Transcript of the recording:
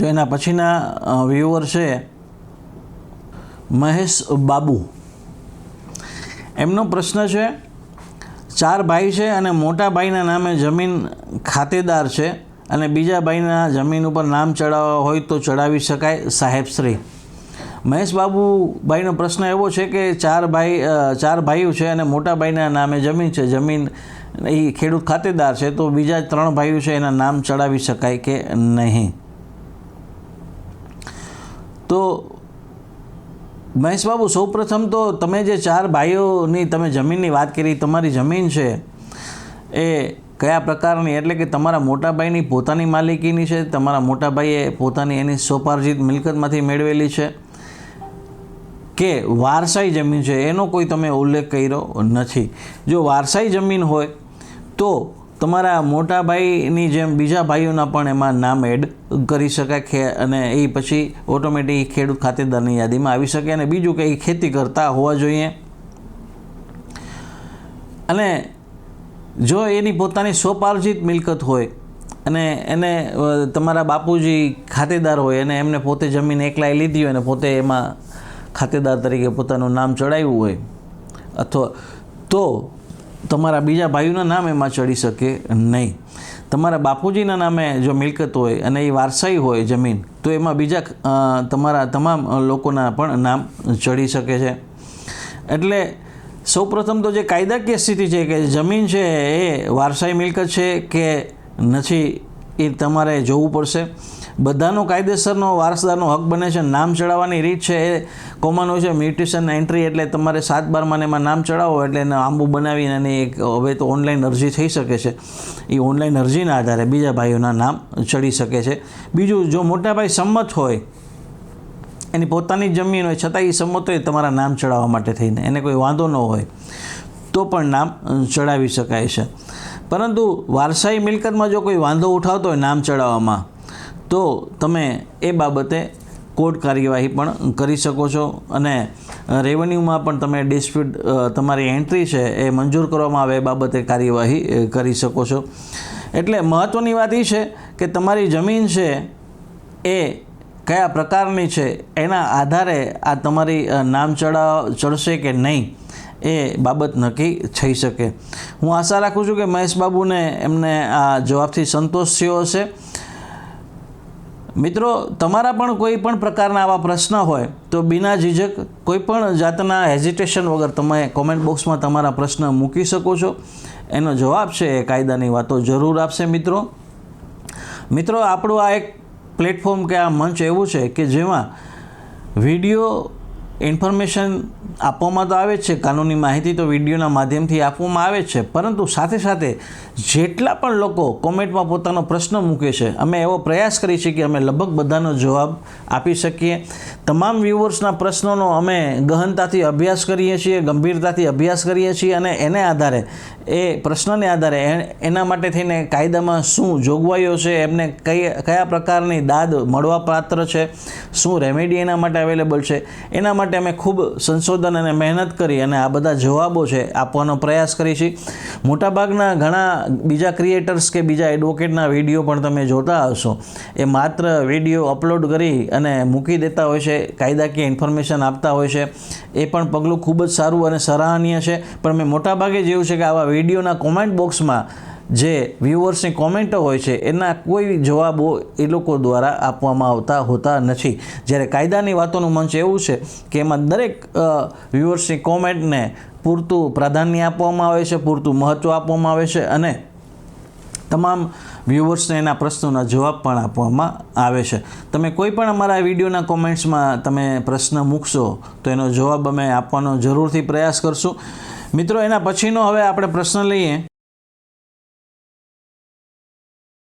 તો એના પછીના વ્યુઅર છે મહેશ બાબુ. એમનો પ્રશ્ન છે, 4 ભાઈ છે અને મોટા ભાઈના નામે જમીન ખાતેદાર છે અને બીજા ભાઈના જમીન ઉપર નામ ચડાવવા હોય તો ચડાવી શકાય સાહેબશ્રી. મહેશ બાબુભાઈનો પ્રશ્ન એવો છે કે 4 ભાઈઓ છે અને મોટા ભાઈના નામે જમીન છે, જમીન એ ખેડૂત ખાતેદાર છે, તો બીજા 3 ભાઈઓ છે એના નામ ચડાવી શકાય કે નહીં? તો મહેશ બાબુ, સૌપ્રથમ તો તમે જે 4 ભાઈઓની તમે જમીનની વાત કરી, તમારી જમીન છે એ કયા પ્રકારની, એટલે કે તમારા મોટા ભાઈની પોતાની માલિકીની છે, તમારા મોટા ભાઈએ પોતાની એની સ્વપાર્જિત મિલકતમાંથી મેળવેલી છે કે વારસાઈ જમીન છે, એનો કોઈ તમે ઉલ્લેખ કર્યો નથી. જો વારસાઈ જમીન હોય તો તમારા મોટા ભાઈની જેમ બીજા ભાઈઓના પણ એમાં નામ એડ કરી શકાય અને એ પછી ઓટોમેટિક ખેડૂત ખાતેદારની યાદીમાં આવી શકે. અને બીજું કે એ ખેતી કરતા હોવા જોઈએ અને જો એની પોતાની સ્વપાર્જિત મિલકત હોય અને એને તમારા બાપુજી ખાતેદાર હોય અને એમને પોતે જમીન એકલાએ લીધી હોય અને પોતે એમાં ખાતેદાર તરીકે પોતાનું નામ ચડાવ્યું હોય, અથવા તો તમારા બીજા ભાઈઓના નામ એમાં ચડી શકે નહીં. તમારા બાપુજીના નામે જો મિલકત હોય અને એ વારસાઈ હોય જમીન, તો એમાં બીજા તમારા તમામ લોકોના પણ નામ ચડી શકે છે. એટલે સૌપ્રથમ તો જે કાયદાકીય સ્થિતિ છે કે જમીન છે એ વારસાઈ મિલકત છે કે નથી, એ તમારે જોવું પડશે. બધાનો કાયદેસરનો વારસદારનો હક બને છે. નામ ચડાવવાની રીત છે એ કોમન હોય છે, મ્યુટેશન એન્ટ્રી, એટલે તમારે 7/12 એમાં નામ ચડાવો એટલે એને આંબુ બનાવીને એની એક હવે તો ઓનલાઈન અરજી થઈ શકે છે. એ ઓનલાઈન અરજીના આધારે બીજા ભાઈઓના નામ ચડી શકે છે. બીજું, જો મોટા ભાઈ સંમત હોય, એની પોતાની જમીન હોય છતાં એ સંમત હોય તમારા નામ ચડાવવા માટે થઈને, એને કોઈ વાંધો ન હોય તો પણ નામ ચડાવી શકાય છે. પરંતુ વારસાઈ મિલકતમાં જો કોઈ વાંધો ઉઠાવતો હોય નામ ચડાવવામાં, તો તમે એ બાબતે કોર્ટ કાર્યવાહી પણ કરી શકો છો અને રેવન્યુમાં પણ તમે ડિસ્પ્યુટ તમારી એન્ટ્રી છે એ મંજૂર કરવામાં આવે એ બાબતે કાર્યવાહી કરી શકો છો. એટલે મહત્ત્વની વાત એ છે કે તમારી જમીન છે એ કયા પ્રકારની છે એના આધારે આ તમારી નામ ચડશે કે નહીં એ બાબત નક્કી થઈ શકે. હું આશા રાખું છું કે મહેશ બાબુને એમને આ જવાબથી સંતોષ થયો હશે. મિત્રો, તમારા પણ કોઈ પણ પ્રકારના આવા પ્રશ્ન હોય તો બિના ઝીઝક કોઈ પણ જાતના હેઝિટેશન વગર તમે કોમેન્ટ બોક્સમાં તમારા પ્રશ્ન મૂકી શકો છો. એનો જવાબ છે એ કાયદાની વાતો જરૂર આપશે. મિત્રો, આપણું આ એક પ્લેટફોર્મ કે આ મંચ એવું છે કે જેમાં વિડીયો ઇન્ફોર્મેશન આપવામાં તો આવે જ છે, કાનૂની માહિતી તો વિડીયોના માધ્યમથી આપવામાં આવે જ છે, પરંતુ સાથે સાથે જેટલા પણ લોકો કોમેન્ટમાં પોતાનો પ્રશ્ન મૂકે છે, અમે એવો પ્રયાસ કરીએ છીએ કે અમે લગભગ બધાનો જવાબ આપી શકીએ. તમામ વ્યુઅર્સના પ્રશ્નોનો અમે ગહનતાથી અભ્યાસ કરીએ છીએ, ગંભીરતાથી અભ્યાસ કરીએ છીએ અને એને આધારે એ પ્રશ્નને આધારે એના માટે થઈને કાયદામાં શું જોગવાઈઓ છે, એમને કયા પ્રકારની દાદ મળવાપાત્ર છે, શું રેમેડી એના માટે અવેલેબલ છે, એના માટે અમે ખૂબ સંશોધન અને મહેનત કરી અને આ બધા જવાબો છે આપવાનો પ્રયાસ કરી છીએ. મોટાભાગના ઘણા બીજા ક્રિએટર્સ કે બીજા એડવોકેટના વિડીયો પણ તમે જોતા હશો, એ માત્ર વિડીયો અપલોડ કરી અને મૂકી દેતા હોય છે, કાયદાકીય ઇન્ફોર્મેશન આપતા હોય છે. એ પણ પગલું ખૂબ જ સારું અને સરાહનીય છે. પણ મેં મોટાભાગે જોયું છે કે આવા વિડીયોના કોમેન્ટ બોક્સમાં જે વ્યુઅર્સની કોમેન્ટો હોય છે એના કોઈ જવાબો એ લોકો દ્વારા આપવામાં આવતા હોતા નથી. જ્યારે કાયદાની વાતોનું મંચ એવું છે કે એમાં દરેક વ્યુઅર્સની કોમેન્ટને પૂરતું પ્રાધાન્ય આપવામાં આવે છે, પૂરતું મહત્ત્વ આપવામાં આવે છે અને તમામ વ્યુઅર્સને એના પ્રશ્નોના જવાબ પણ આપવામાં આવે છે. તમે કોઈ પણ અમારા વિડીયોના કોમેન્ટ્સમાં તમે પ્રશ્ન મૂકશો તો એનો જવાબ અમે આપવાનો જરૂરથી પ્રયાસ કરશું. મિત્રો, એના પછીનો હવે આપણે પ્રશ્ન લઈએ